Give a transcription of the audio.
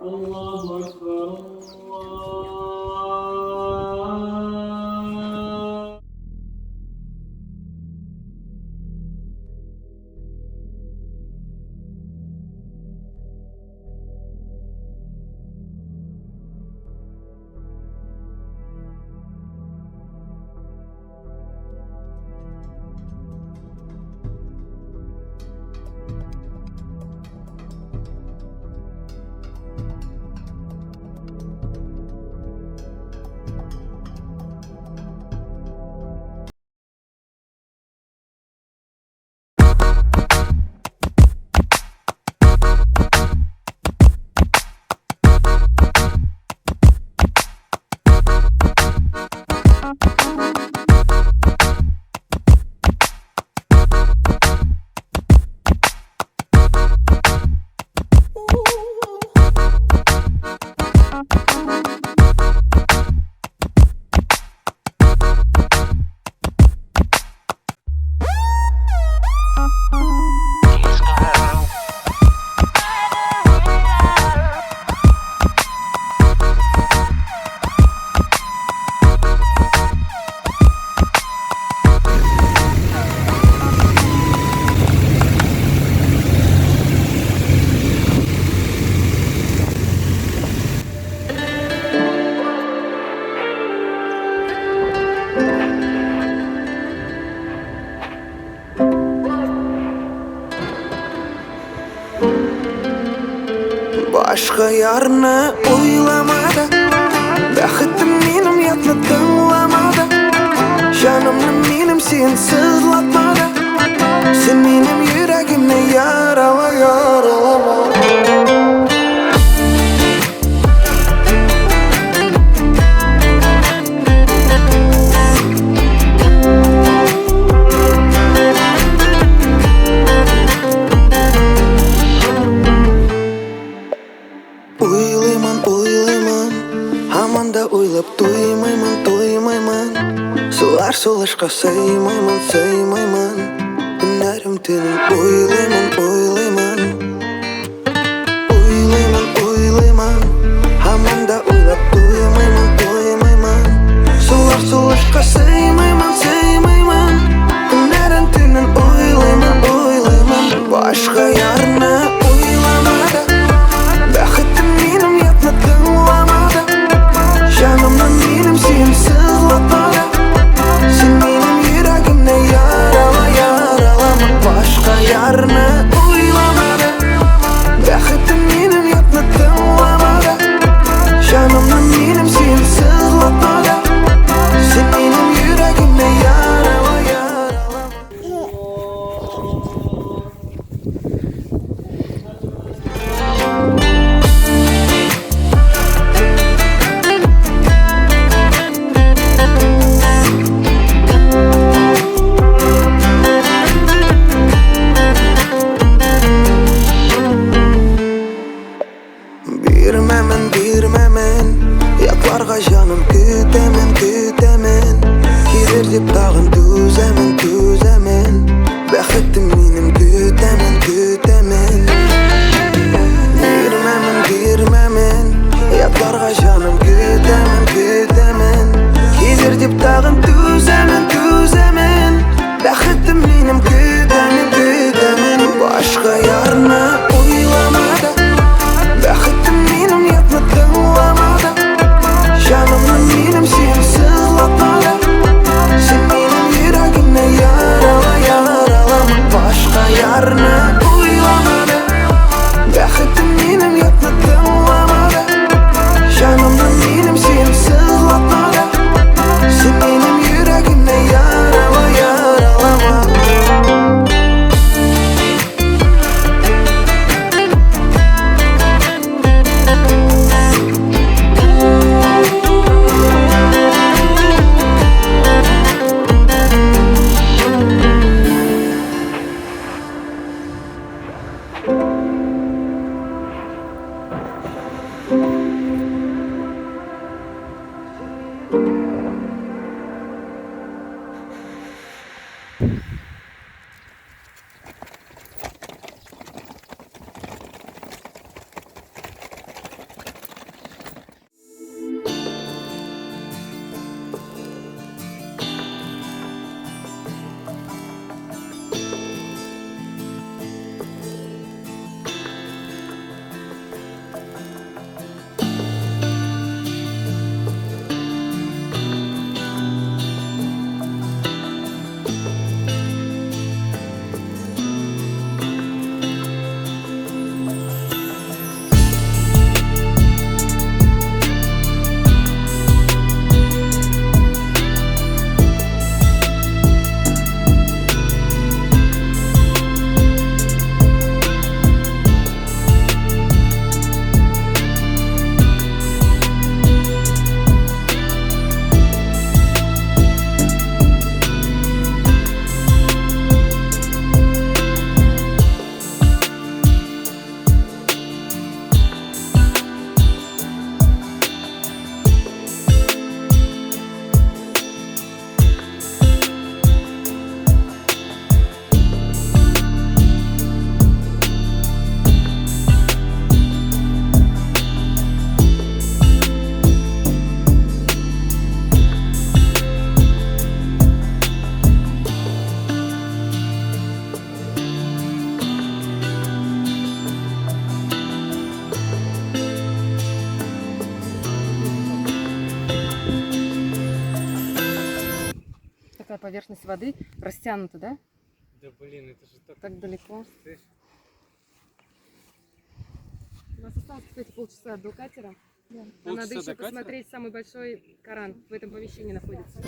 Allahu Ekber. Allah. Başka yarını uylamada, bəxtim benim yatını tınlamada, canımın benim sen sızlatmada, sen benim yüreğimni yarala yaralama. Hamanda uylap duymayman Sular sulashqa saymayman Günlerim tünim uylayman Hamanda uylap duymayman Sular sulashqa saymayman Günlerim tünim uylayman Başka yarını uylamada, bəxtim benim yatını tınlamada, canımdan benim seni sızlatmada, sen benim yüreğimne yaralama. Başka yarını uylamada, bəxtim benim yatını tınlamada, canımdan benim seni sızlatmada, sen benim yüreğimne yaralama. Birmemen Yaklarga canım kütemen Gelir dep tağın tüzemen Bəxtim benim kütemen Birmemen Yaklarga canım kütemen Gelir dep tağın tüzemen Bəxtim benim kütemen Başka yarını uylamada, bəxtim benim yatını tınlamada, canımdan benim seni sızlatmada, sen benim yüreğimne yaralama. Başka yarını uylamada, bəxtim benim yatını tınlamada, canımdan benim seni sızlatmada, sen benim yüreğimne yaralama. поверхность воды растянута, да? Да блин, это же так... Так далеко. У нас осталось, кстати, полчаса до катера. Да. Нам надо еще посмотреть самый большой Коран. В этом помещении находится.